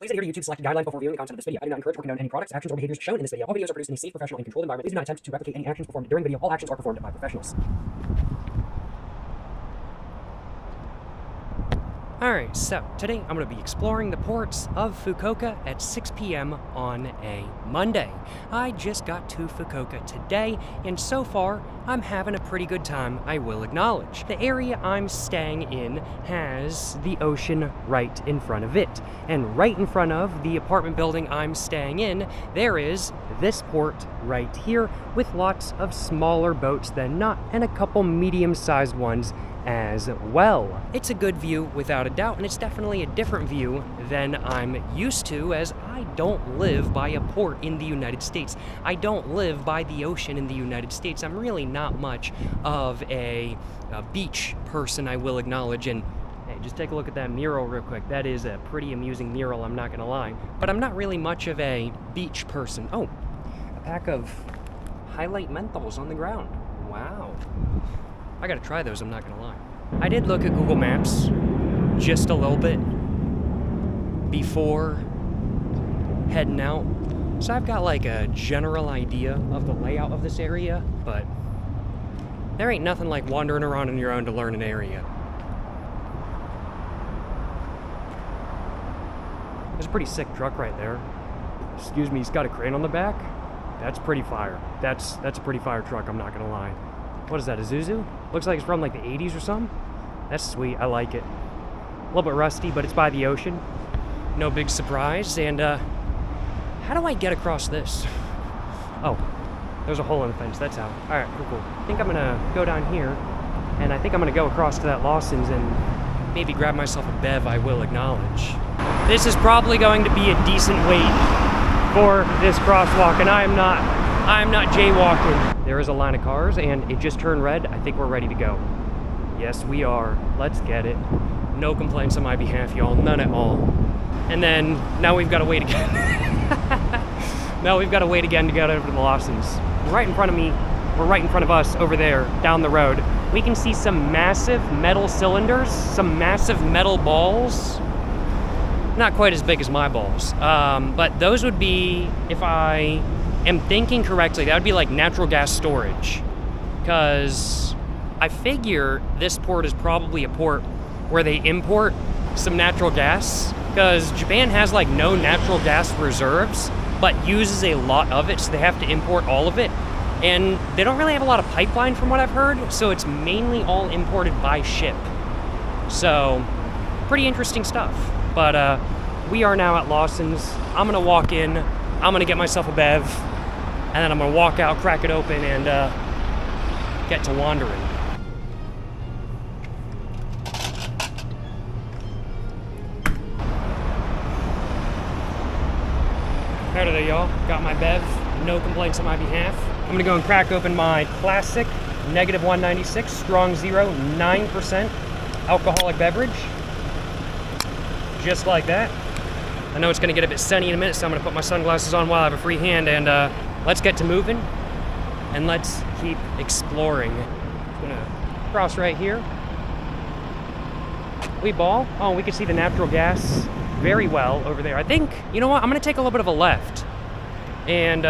Please adhere to YouTube's selected guidelines before viewing the content of this video. I do not encourage or condone any products, actions, or behaviors shown in this video. All videos are produced in a safe, professional, and controlled environment. Please do not attempt to replicate any actions performed during the video. All actions are performed by professionals. Alright, so today I'm going to be exploring the ports of Fukuoka at 6 p.m. on a Monday. I just got to Fukuoka today, and so far I'm having a pretty good time, I will acknowledge. The area I'm staying in has the ocean right in front of it, and right in front of the apartment building I'm staying in, there is this port right here with lots of smaller boats than not, and a couple medium-sized ones as well. It's a good view without a doubt, and it's definitely a different view than I'm used to, as I don't live by a port in the United States. I don't live by the ocean in the United States. I'm really not much of a beach person, I will acknowledge, and hey, just take a look at that mural real quick. That is a pretty amusing mural, I'm not gonna lie. But I'm not really much of a beach person. Oh, a pack of Highlight menthols on the ground. Wow. I gotta try those, I'm not gonna lie. I did look at Google Maps just a little bit before heading out. So I've got like a general idea of the layout of this area, but there ain't nothing like wandering around on your own to learn an area. There's a pretty sick truck right there. Excuse me, he's got a crane on the back. That's pretty fire. That's a pretty fire truck, I'm not gonna lie. What is that, a Zuzu? Looks like it's from like the 80s or something. That's sweet, I like it. A little bit rusty, but it's by the ocean. No big surprise, and how do I get across this? Oh, there's a hole in the fence, that's how. All right, cool. I think I'm gonna go down here, and I think I'm gonna go across to that Lawson's and maybe grab myself a bev, I will acknowledge. This is probably going to be a decent wait for this crosswalk, and I'm not jaywalking. There is a line of cars, and it just turned red. I think we're ready to go. Yes, we are. Let's get it. No complaints on my behalf, y'all. None at all. And then, now we've got to wait again. Now we've got to wait again to get over to the Lawson's. Right in front of me, or right in front of us, over there, down the road, we can see some massive metal cylinders, some massive metal balls. Not quite as big as my balls. But those would be, if I am thinking correctly, that would be like natural gas storage, because I figure this port is probably a port where they import some natural gas, because Japan has like no natural gas reserves but uses a lot of it, so they have to import all of it, and they don't really have a lot of pipeline from what I've heard, so it's mainly all imported by ship. So pretty interesting stuff. But we are now at Lawson's. I'm gonna walk in, I'm gonna get myself a bev, and then I'm gonna walk out, crack it open, and get to wandering. Howdy there, y'all. Got my bev, no complaints on my behalf. I'm gonna go and crack open my classic -196 strong zero 9% alcoholic beverage. Just like that. I know it's gonna get a bit sunny in a minute, so I'm gonna put my sunglasses on while I have a free hand, and let's get to moving, and let's keep exploring. I'm gonna cross right here. We ball. Oh, we can see the natural gas very well over there. I think, you know what, I'm gonna take a little bit of a left and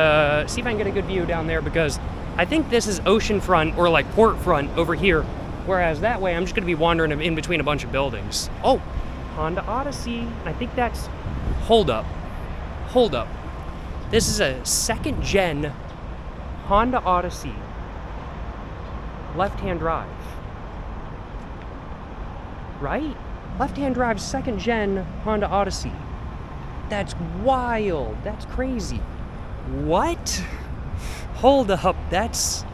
see if I can get a good view down there, because I think this is oceanfront or like port front over here, whereas that way I'm just gonna be wandering in between a bunch of buildings. Oh, Honda Odyssey. I think that's, hold up. This is a second gen Honda Odyssey, left-hand drive, right? Left-hand drive, second gen Honda Odyssey. That's wild, that's crazy. What? Hold up, that's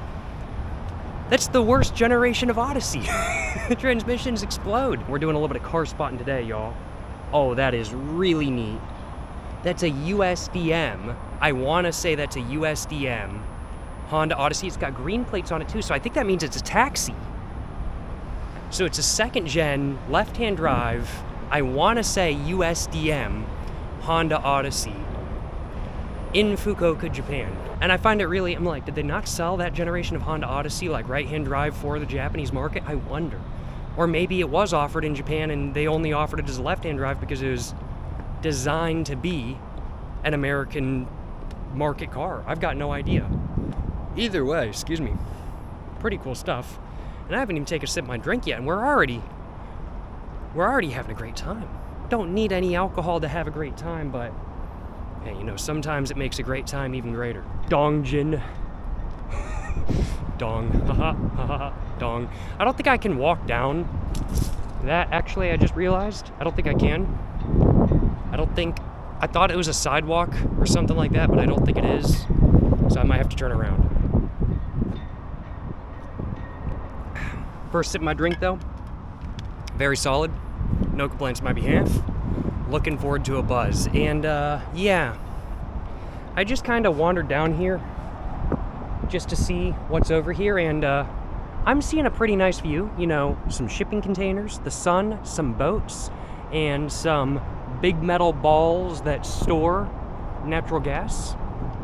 the worst generation of Odyssey. The transmissions explode. We're doing a little bit of car spotting today, y'all. Oh, that is really neat. That's a USDM. I want to say that's a USDM Honda Odyssey. It's got green plates on it too, so I think that means it's a taxi. So it's a second gen, left-hand drive, I want to say USDM Honda Odyssey in Fukuoka, Japan. And I find it really, I'm like, did they not sell that generation of Honda Odyssey like right-hand drive for the Japanese market? I wonder. Or maybe it was offered in Japan and they only offered it as a left-hand drive because it was designed to be an American market car? I've got no idea. Either way, excuse me, pretty cool stuff. And I haven't even taken a sip of my drink yet, and we're already having a great time. Don't need any alcohol to have a great time, but hey, you know, sometimes it makes a great time even greater. Dong Jin. Dong. Haha. Haha. Dong. I don't think I can walk down that, actually, I just realized. I don't think I can. I thought it was a sidewalk or something like that, but I don't think it is. So I might have to turn around. First sip of my drink, though. Very solid. No complaints on my behalf. Looking forward to a buzz. And, yeah. I just kind of wandered down here just to see what's over here, and, I'm seeing a pretty nice view. You know, some shipping containers, the sun, some boats, and some big metal balls that store natural gas.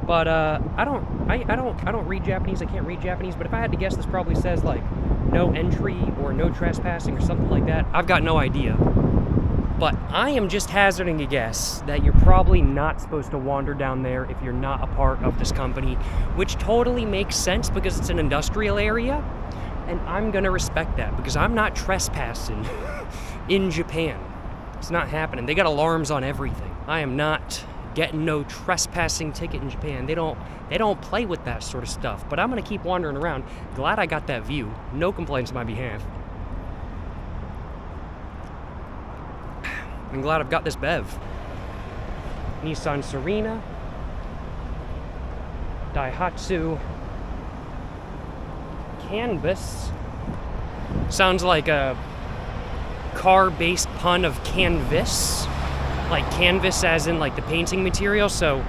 But, I don't read Japanese. I can't read Japanese, but if I had to guess, this probably says, like, no entry or no trespassing or something like that. I've got no idea. But I am just hazarding a guess that you're probably not supposed to wander down there if you're not a part of this company, which totally makes sense because it's an industrial area, and I'm gonna respect that because I'm not trespassing in Japan. It's not happening. They got alarms on everything. I am not getting no trespassing ticket in Japan. They don't play with that sort of stuff. But I'm gonna keep wandering around. Glad I got that view. No complaints on my behalf. I'm glad I've got this Bev. Nissan Serena, Daihatsu Canvas. Sounds like a car-based pun of canvas. Like canvas as in like the painting material, so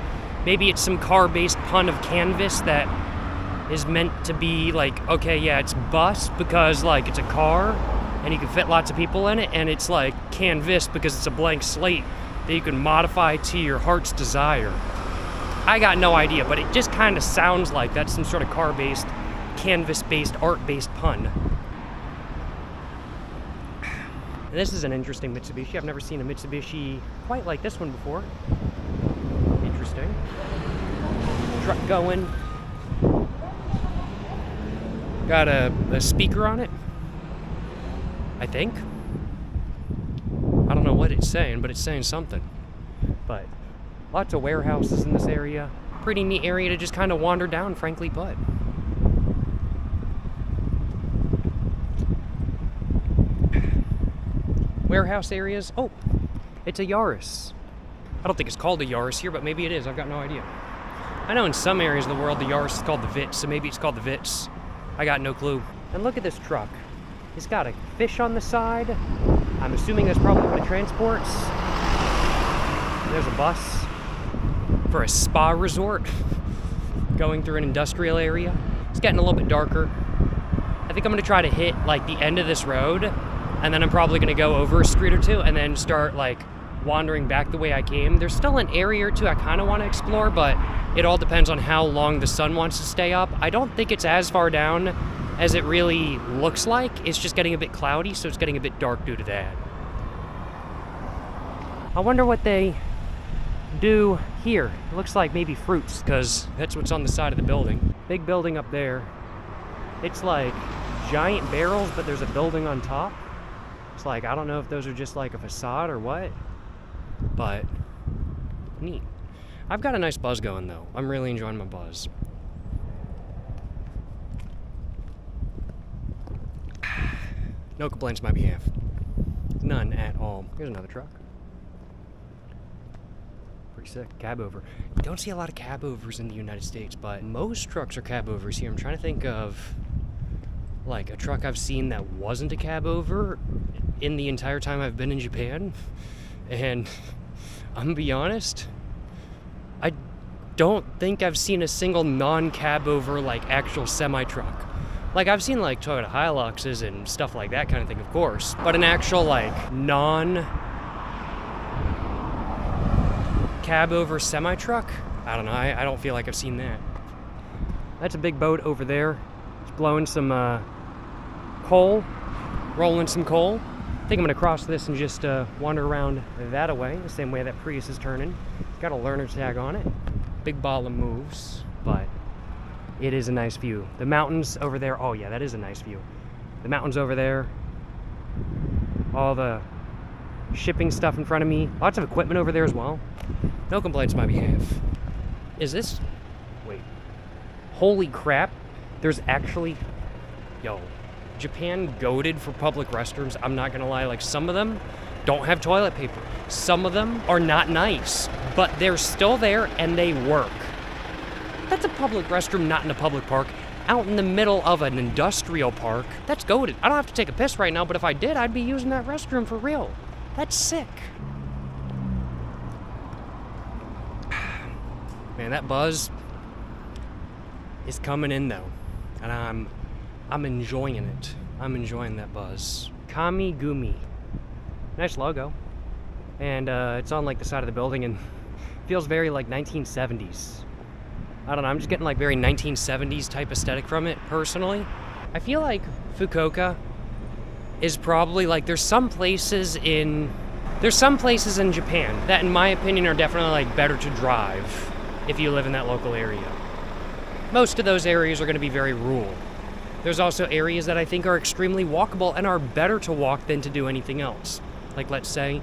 maybe it's some car-based pun of canvas that is meant to be like, okay, yeah, it's bus because like it's a car and you can fit lots of people in it, and it's like canvas because it's a blank slate that you can modify to your heart's desire. I got no idea, but it just kind of sounds like that's some sort of car-based, canvas-based, art-based pun. And this is an interesting Mitsubishi. I've never seen a Mitsubishi quite like this one before. Interesting. Truck going. Got a speaker on it, I think. I don't know what it's saying, but it's saying something. But lots of warehouses in this area. Pretty neat area to just kind of wander down, frankly, but. Warehouse areas. Oh, it's a Yaris. I don't think it's called a Yaris here, but maybe it is. I've got no idea. I know in some areas of the world the Yaris is called the Vitz, so maybe it's called the Vitz. I got no clue. And look at this truck. It's got a fish on the side. I'm assuming that's probably what it transports. There's a bus for a spa resort going through an industrial area. It's getting a little bit darker. I think I'm gonna try to hit like the end of this road, and then I'm probably gonna go over a street or two and then start like wandering back the way I came. There's still an area or two I kind of want to explore, but it all depends on how long the sun wants to stay up. I don't think it's as far down as it really looks like. It's just getting a bit cloudy, so it's getting a bit dark due to that. I wonder what they do here. It looks like maybe fruits, because that's what's on the side of the building. Big building up there. It's like giant barrels, but there's a building on top. It's like, I don't know if those are just like a facade or what, but neat. I've got a nice buzz going though. I'm really enjoying my buzz. No complaints on my behalf. None at all. Here's another truck. Pretty sick. Cab over. You don't see a lot of cab overs in the United States, but most trucks are cab overs here. I'm trying to think of like a truck I've seen that wasn't a cab over in the entire time I've been in Japan. And I'm gonna be honest, I don't think I've seen a single non-cab over like actual semi-truck. Like I've seen like Toyota Hiluxes and stuff like that kind of thing, of course, but an actual like non-cab over semi-truck, I don't know, I don't feel like I've seen that. That's a big boat over there. It's blowing some coal, rolling some coal. I think I'm gonna cross this and just wander around that away, the same way that Prius is turning. Got a learner tag on it. Big ball of moves, but it is a nice view. The mountains over there, oh yeah, that is a nice view. The mountains over there, all the shipping stuff in front of me, lots of equipment over there as well. No complaints on my behalf. Is this, wait, holy crap, there's actually, yo, Japan goated for public restrooms. I'm not gonna lie, like some of them don't have toilet paper. Some of them are not nice, but they're still there and they work. That's a public restroom, not in a public park, out in the middle of an industrial park. That's goated. I don't have to take a piss right now, but if I did, I'd be using that restroom for real. That's sick. Man, that buzz is coming in though, and I'm enjoying it. I'm enjoying that buzz. Kamigumi, nice logo, and it's on like the side of the building, and feels very like 1970s. I don't know. I'm just getting like very 1970s type aesthetic from it personally. I feel like Fukuoka is probably like there's some places in Japan that in my opinion are definitely like better to drive if you live in that local area. Most of those areas are going to be very rural. There's also areas that I think are extremely walkable and are better to walk than to do anything else. Like let's say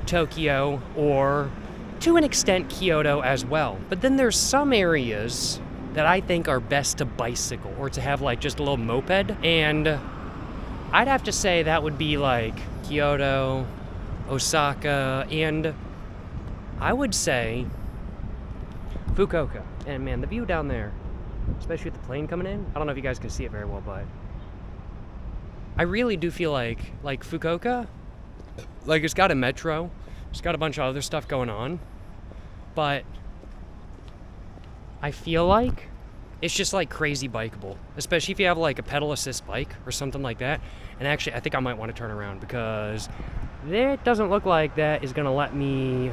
Tokyo, or to an extent Kyoto as well. But then there's some areas that I think are best to bicycle or to have like just a little moped, and I'd have to say that would be like Kyoto, Osaka, and I would say Fukuoka. And man, the view down there, especially with the plane coming in, I don't know if you guys can see it very well, but I really do feel like Fukuoka, like it's got a metro, it's got a bunch of other stuff going on, but I feel like it's just like crazy bikeable, especially if you have like a pedal assist bike or something like that. And actually, I think I might want to turn around because it doesn't look like that is gonna let me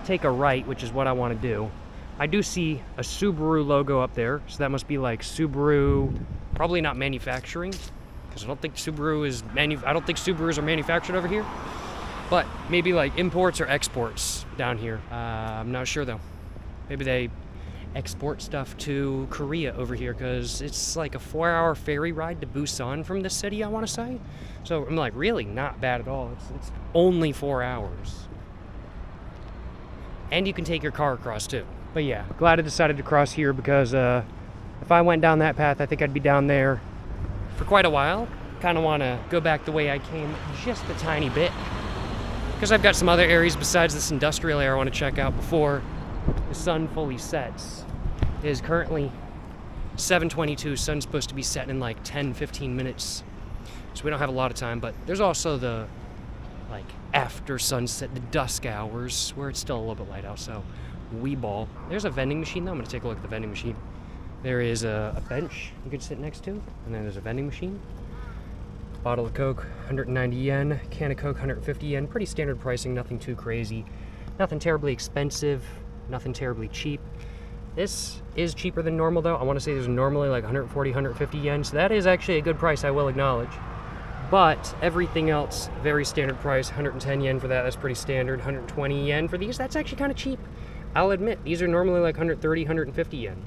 take a right, which is what I want to do. I do see a Subaru logo up there, so that must be like Subaru, probably not manufacturing, because I don't think Subarus are manufactured over here, but maybe like imports or exports down here. I'm not sure though. Maybe they export stuff to Korea over here, because it's like a 4-hour ferry ride to Busan from this city, I want to say. So I'm like, really not bad at all. It's only 4 hours. And you can take your car across too. But yeah, glad I decided to cross here, because if I went down that path, I think I'd be down there for quite a while. Kind of want to go back the way I came just a tiny bit, because I've got some other areas besides this industrial area I want to check out before the sun fully sets. It is currently 7:22. Sun's supposed to be setting in like 10-15 minutes, so we don't have a lot of time. But there's also the like after sunset, the dusk hours, where it's still a little bit light out, so wee ball. There's a vending machine though. I'm gonna take a look at the vending machine. There is a bench you could sit next to, and then there's a vending machine. Bottle of Coke, 190 yen. Can of Coke, 150 yen. Pretty standard pricing, nothing too crazy. Nothing terribly expensive, nothing terribly cheap. This is cheaper than normal though. I want to say there's normally like 140, 150 yen, so that is actually a good price, I will acknowledge. But everything else, very standard price. 110 yen for that, that's pretty standard. 120 yen for these, that's actually kind of cheap. I'll admit, these are normally like 130, 150 yen.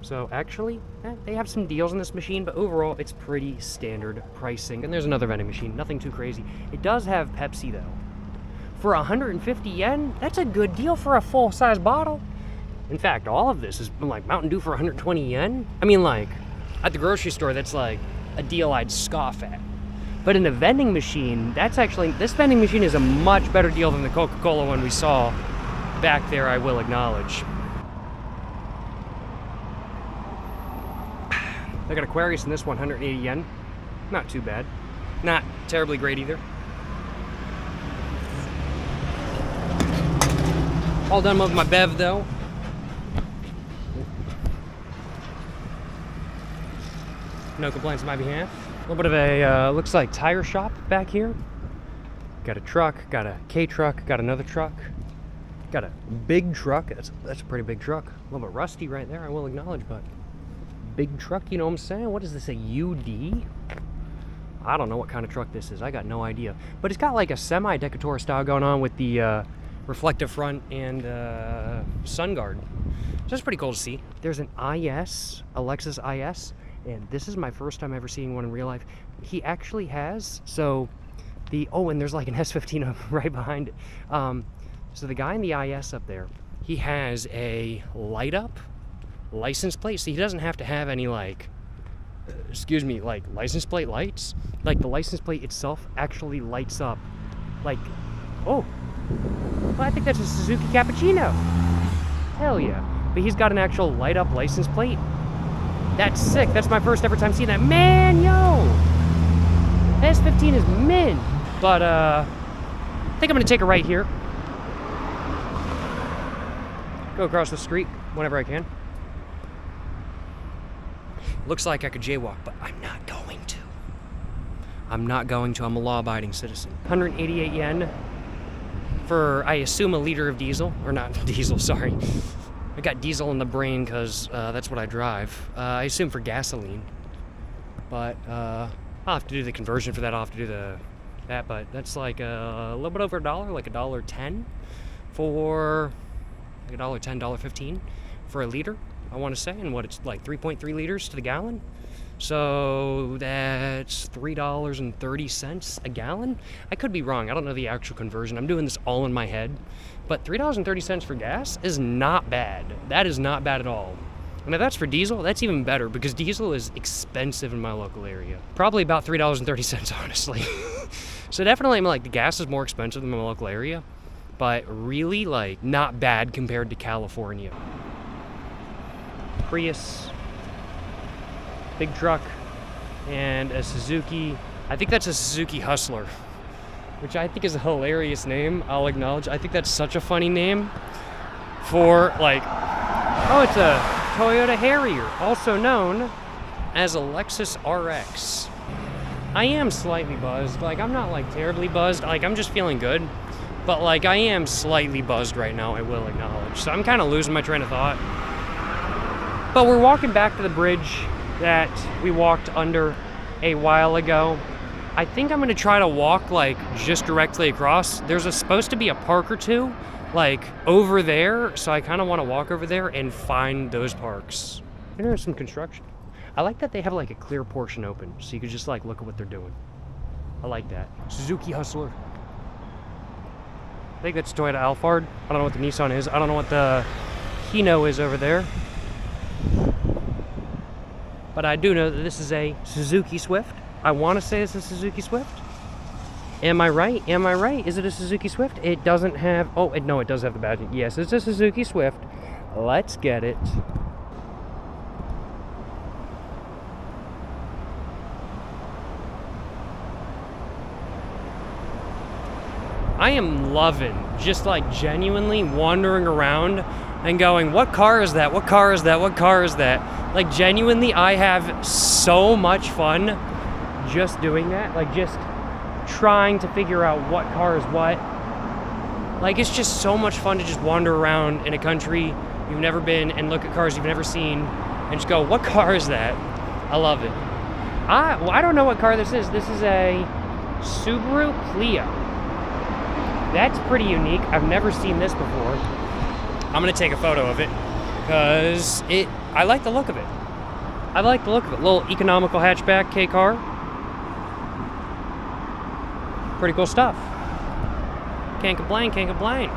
So actually, they have some deals in this machine, but overall, it's pretty standard pricing. And there's another vending machine, nothing too crazy. It does have Pepsi though. For 150 yen, that's a good deal for a full-size bottle. In fact, all of this is like Mountain Dew for 120 yen. I mean, like, at the grocery store, that's like a deal I'd scoff at. But in a vending machine, this vending machine is a much better deal than the Coca-Cola one we saw back there, I will acknowledge. I got Aquarius in this one, 180 yen. Not too bad. Not terribly great either. All done with my bev though. No complaints on my behalf. A little bit of a, looks like tire shop back here. Got a truck, got a K truck, got another truck. Got a big truck, that's a pretty big truck. A little bit rusty right there, I will acknowledge, but big truck, you know what I'm saying? What is this, a UD? I don't know what kind of truck this is. I got no idea. But it's got like a semi-Decatur style going on with the reflective front and sun guard. So that's pretty cool to see. There's an IS, a Lexus IS, and this is my first time ever seeing one in real life. He actually has, so and there's like an S15 right behind it. So the guy in the IS up there, he has a light up license plate, so he doesn't have to have any like license plate lights. Like the license plate itself actually lights up. Like, well, I think that's a Suzuki Cappuccino. Hell yeah. But he's got an actual light up license plate. That's sick. That's my first ever time seeing that. Man, yo! S15 is min. But I think I'm gonna take a right here. Go across the street whenever I can. Looks like I could jaywalk, but I'm not going to. I'm not going to. I'm a law-abiding citizen. 188 yen for, I assume, a liter of diesel. Or not diesel, sorry. I got diesel in the brain because that's what I drive. I assume for gasoline. But I'll have to do the conversion for that. I'll have to do that, but that's like a little bit over $1, like $1.10 for, like $1.10, $1.15 for a liter, I want to say, and what it's like 3.3 liters to the gallon. So that's $3.30 a gallon. I could be wrong. I don't know the actual conversion. I'm doing this all in my head. But $3.30 for gas is not bad. That is not bad at all. And if that's for diesel, that's even better because diesel is expensive in my local area. Probably about $3.30, honestly. So definitely, like, the gas is more expensive than my local area, but really, like, not bad compared to California. Prius, big truck, and a Suzuki. I think that's a Suzuki Hustler, which I think is a hilarious name, I'll acknowledge. I think that's such a funny name for, like, oh, it's a Toyota Harrier, also known as a Lexus RX. I am slightly buzzed. Like, I'm not, like, terribly buzzed. Like, I'm just feeling good. But, like, I am slightly buzzed right now, I will acknowledge. So I'm kind of losing my train of thought. But we're walking back to the bridge that we walked under a while ago. I think I'm going to try to walk, like, just directly across. There's supposed to be a park or two, like, over there. So I kind of want to walk over there and find those parks. There's some construction. I like that they have, like, a clear portion open, so you could just, like, look at what they're doing. I like that. Suzuki Hustler. I think that's Toyota Alphard. I don't know what the Nissan is. I don't know what the Hino is over there. But I do know that this is a Suzuki Swift. I want to say it's a Suzuki Swift. Am I right? Am I right? Is it a Suzuki Swift? It doesn't have... Oh, no, it does have the badge. Yes, it's a Suzuki Swift. Let's get it. I am loving just, like, genuinely wandering around and going, what car is that? What car is that? What car is that? Like, genuinely, I have so much fun just doing that. Like, just trying to figure out what car is what. Like, it's just so much fun to just wander around in a country you've never been and look at cars you've never seen and just go, what car is that? I love it. I don't know what car this is. This is a Subaru Clio. That's pretty unique. I've never seen this before. I'm gonna take a photo of it because I like the look of it. I like the look of it. Little economical hatchback K car. Pretty cool stuff. Can't complain, can't complain.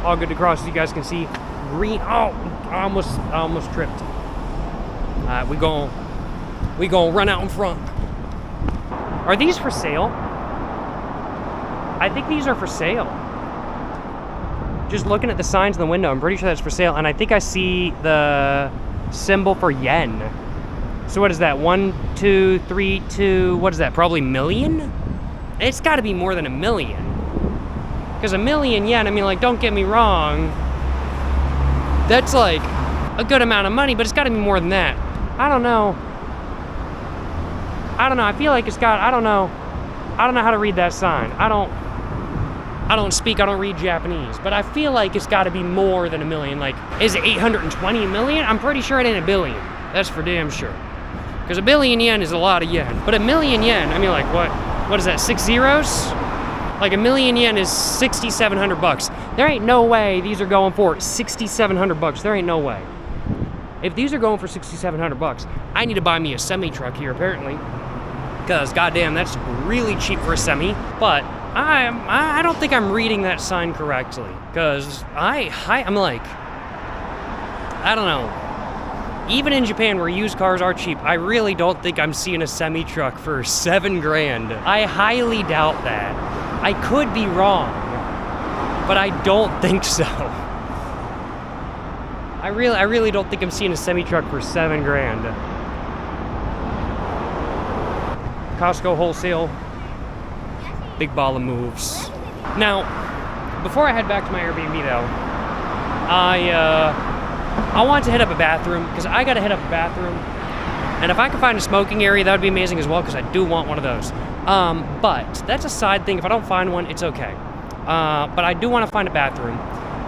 All good to cross, as you guys can see. Green. Oh, I almost tripped. All right, we gonna run out in front. Are these for sale? I think these are for sale. Just looking at the signs in the window, I'm pretty sure that's for sale. And I think I see the symbol for yen. So what is that? 1, 2, 3, 2, what is that? Probably million? It's gotta be more than $1 million. Because $1 million yen, I mean, like, don't get me wrong. That's like a good amount of money, but it's gotta be more than that. I don't know. I feel like it's got, I don't know how to read that sign. I don't read Japanese, but I feel like it's got to be more than $1 million. Like, is it 820 million? I'm pretty sure it ain't $1 billion. That's for damn sure. Because 1 billion yen is a lot of yen. But 1 million yen, I mean, like, what is that, 6 zeros? Like 1 million yen is 6,700 bucks. There ain't no way these are going for 6,700 bucks. There ain't no way. If these are going for 6,700 bucks, I need to buy me a semi truck here, apparently. Because, goddamn, that's really cheap for a semi. But I don't think I'm reading that sign correctly. Because I'm like, I don't know. Even in Japan, where used cars are cheap, I really don't think I'm seeing a semi truck for 7 grand. I highly doubt that. I could be wrong, but I don't think so. I really don't think I'm seeing a semi truck for 7 grand. Costco wholesale, big ball of moves. Now, before I head back to my Airbnb though, I want to hit up a bathroom, because I gotta hit up a bathroom. And if I could find a smoking area, that would be amazing as well, because I do want one of those. But that's a side thing. If I don't find one, it's okay. But I do want to find a bathroom.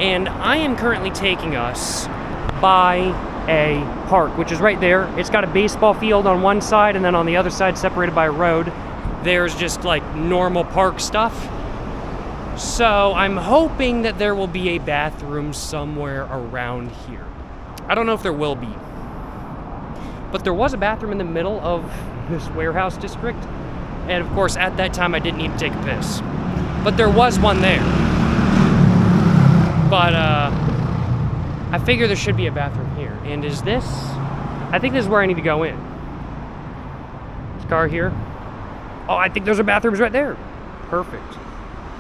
And I am currently taking us by a park, which is right there. It's got a baseball field on one side, and then on the other side, separated by a road, there's just like normal park stuff. So I'm hoping that there will be a bathroom somewhere around here. I don't know if there will be. But there was a bathroom in the middle of this warehouse district. And of course, at that time, I didn't need to take a piss. But there was one there. But I figure there should be a bathroom here. And is this? I think this is where I need to go in. This car here. Oh, I think those are bathrooms right there. Perfect.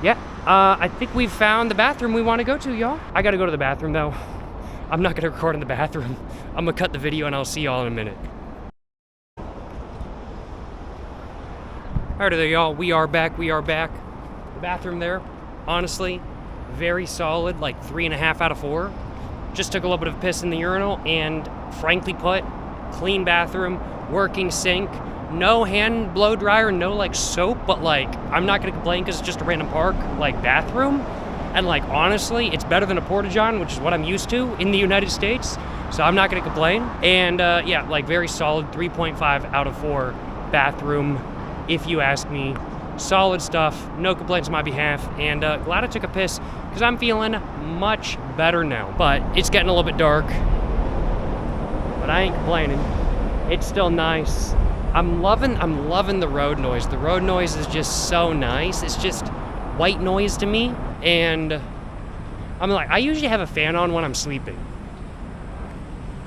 Yeah, I think we've found the bathroom we want to go to, y'all. I gotta go to the bathroom, though. I'm not gonna record in the bathroom. I'm gonna cut the video and I'll see y'all in a minute. Alright there, y'all, we are back. The bathroom there, honestly, very solid, like 3.5 out of 4. Just took a little bit of piss in the urinal, and frankly put, clean bathroom, working sink, no hand blow dryer, no like soap, but like, I'm not gonna complain because it's just a random park, like bathroom. And like, honestly, it's better than a porta-john, which is what I'm used to in the United States. So I'm not gonna complain. And yeah, like very solid 3.5 out of 4 bathroom, if you ask me. Solid stuff, no complaints on my behalf. And glad I took a piss because I'm feeling much better now. But it's getting a little bit dark, but I ain't complaining. It's still nice. I'm loving the road noise. The road noise is just so nice. It's just white noise to me. And I'm like, I usually have a fan on when I'm sleeping.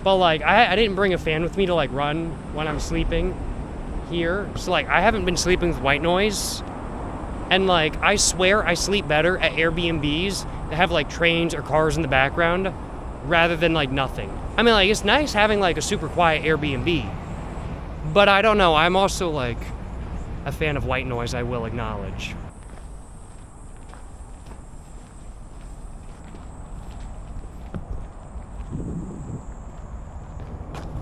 But like, I didn't bring a fan with me to like run when I'm sleeping here. So like, I haven't been sleeping with white noise. And like, I swear I sleep better at Airbnbs that have like trains or cars in the background rather than like nothing. I mean, like, it's nice having like a super quiet Airbnb. But I don't know, I'm also like a fan of white noise, I will acknowledge.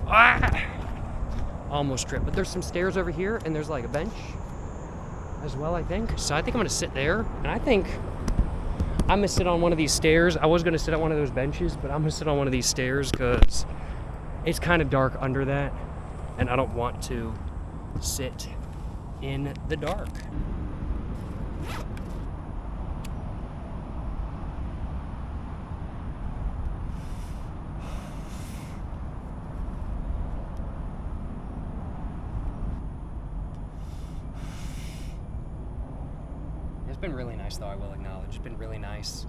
Ah! Almost tripped, but there's some stairs over here, and there's like a bench as well, I think. So I think I'm gonna sit there, and I think I'm gonna sit on one of these stairs. I was gonna sit on one of those benches, but I'm gonna sit on one of these stairs because it's kind of dark under that, and I don't want to sit in the dark. It's been really nice, though, I will acknowledge. It's been really nice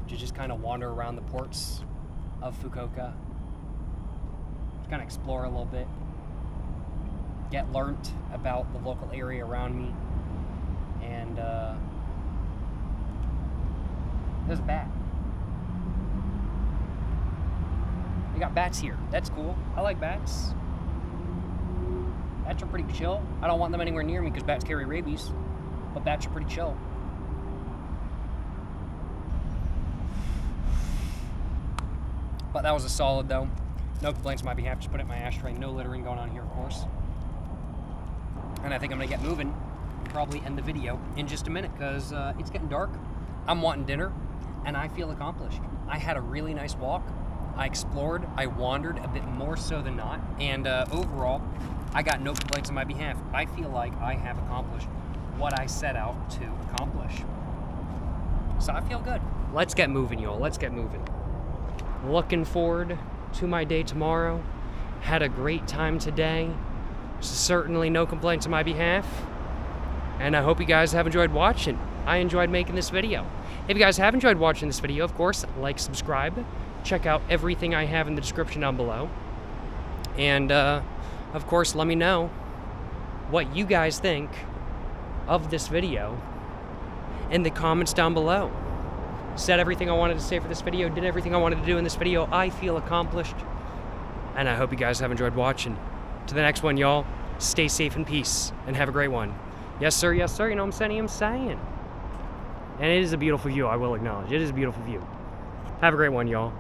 to just kind of wander around the ports of Fukuoka. Just kind of explore a little bit. Get learnt about the local area around me. And there's a bat. We got bats here. That's cool. I like bats. Bats are pretty chill. I don't want them anywhere near me because bats carry rabies. But bats are pretty chill. But that was a solid, though. No complaints on my behalf. Just put it in my ashtray. No littering going on here, of course. And I think I'm going to get moving. Probably end the video in just a minute because it's getting dark. I'm wanting dinner, and I feel accomplished. I had a really nice walk. I explored, I wandered a bit more so than not, and overall, I got no complaints on my behalf. I feel like I have accomplished what I set out to accomplish. So I feel good. Let's get moving, y'all. Let's get moving. Looking forward to my day tomorrow. Had a great time today. Certainly no complaints on my behalf. And I hope you guys have enjoyed watching. I enjoyed making this video. If you guys have enjoyed watching this video, of course, like, subscribe. Check out everything I have in the description down below. And, of course, let me know what you guys think of this video in the comments down below. Said everything I wanted to say for this video, did everything I wanted to do in this video. I feel accomplished. And I hope you guys have enjoyed watching. To the next one, y'all. Stay safe and peace, and have a great one. Yes, sir, you know what I'm saying. And it is a beautiful view, I will acknowledge. It is a beautiful view. Have a great one, y'all.